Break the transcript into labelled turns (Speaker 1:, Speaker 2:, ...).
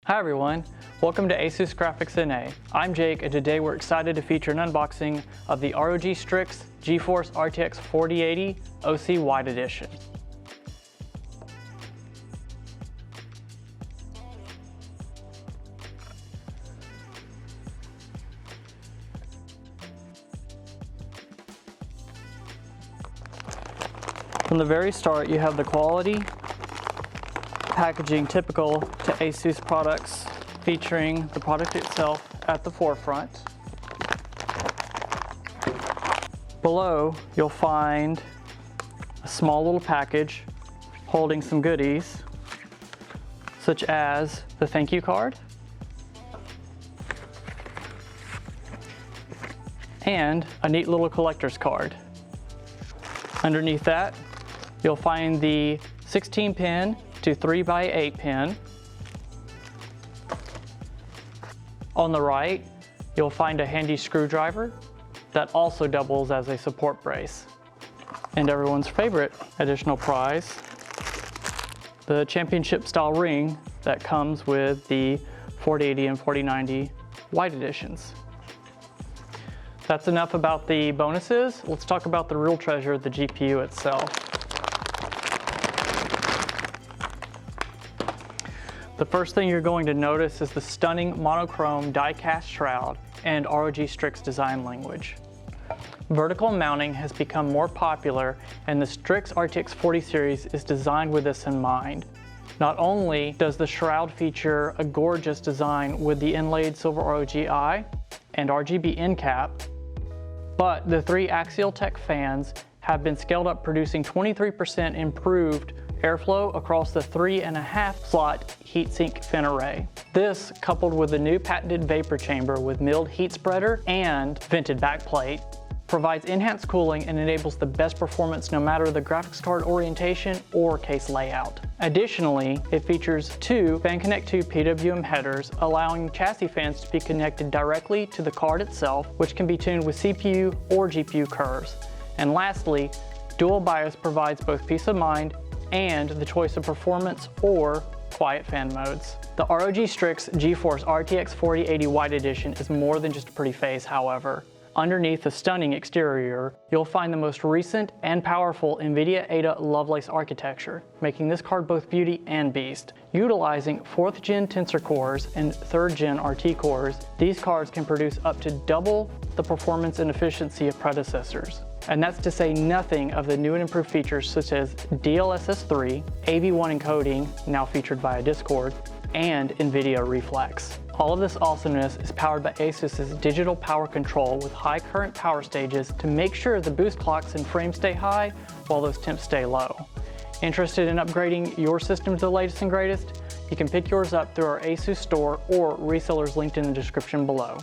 Speaker 1: Hi everyone, welcome to ASUS Graphics NA. I'm Jake and today we're excited to feature an unboxing of the ROG STRIX GeForce RTX 4080 OC Wide Edition. From the very start you have the quality packaging typical to ASUS products, featuring the product itself at the forefront. Below, you'll find a small little package holding some goodies, such as the thank you card and a neat little collector's card. Underneath that, you'll find the 16-pin to 3x8 pin. On the right, you'll find a handy screwdriver that also doubles as a support brace. And everyone's favorite additional prize, the championship style ring that comes with the 4080 and 4090 Wide Editions. That's enough about the bonuses. Let's talk about the real treasure, the GPU itself. The first thing you're going to notice is the stunning monochrome die-cast shroud and ROG STRIX design language. Vertical mounting has become more popular and the STRIX RTX 40 series is designed with this in mind. Not only does the shroud feature a gorgeous design with the inlaid silver ROG eye and RGB end cap, but the three Axial Tech fans have been scaled up, producing 23% improved airflow across the 3.5 slot heatsink fin array. This, coupled with the new patented vapor chamber with milled heat spreader and vented backplate, provides enhanced cooling and enables the best performance no matter the graphics card orientation or case layout. Additionally, it features two Fan Connect 2 PWM headers, allowing chassis fans to be connected directly to the card itself, which can be tuned with CPU or GPU curves. And lastly, dual BIOS provides both peace of mind and the choice of performance or quiet fan modes. The ROG STRIX GeForce RTX 4080 Wide Edition is more than just a pretty face, however. Underneath the stunning exterior, you'll find the most recent and powerful NVIDIA Ada Lovelace architecture, making this card both beauty and beast. Utilizing 4th gen Tensor cores and 3rd gen RT cores, these cards can produce up to double the performance and efficiency of predecessors. And that's to say nothing of the new and improved features such as DLSS3, AV1 encoding, now featured via Discord, and NVIDIA Reflex. All of this awesomeness is powered by ASUS's digital power control with high current power stages to make sure the boost clocks and frames stay high while those temps stay low. Interested in upgrading your system to the latest and greatest? You can pick yours up through our ASUS store or resellers linked in the description below.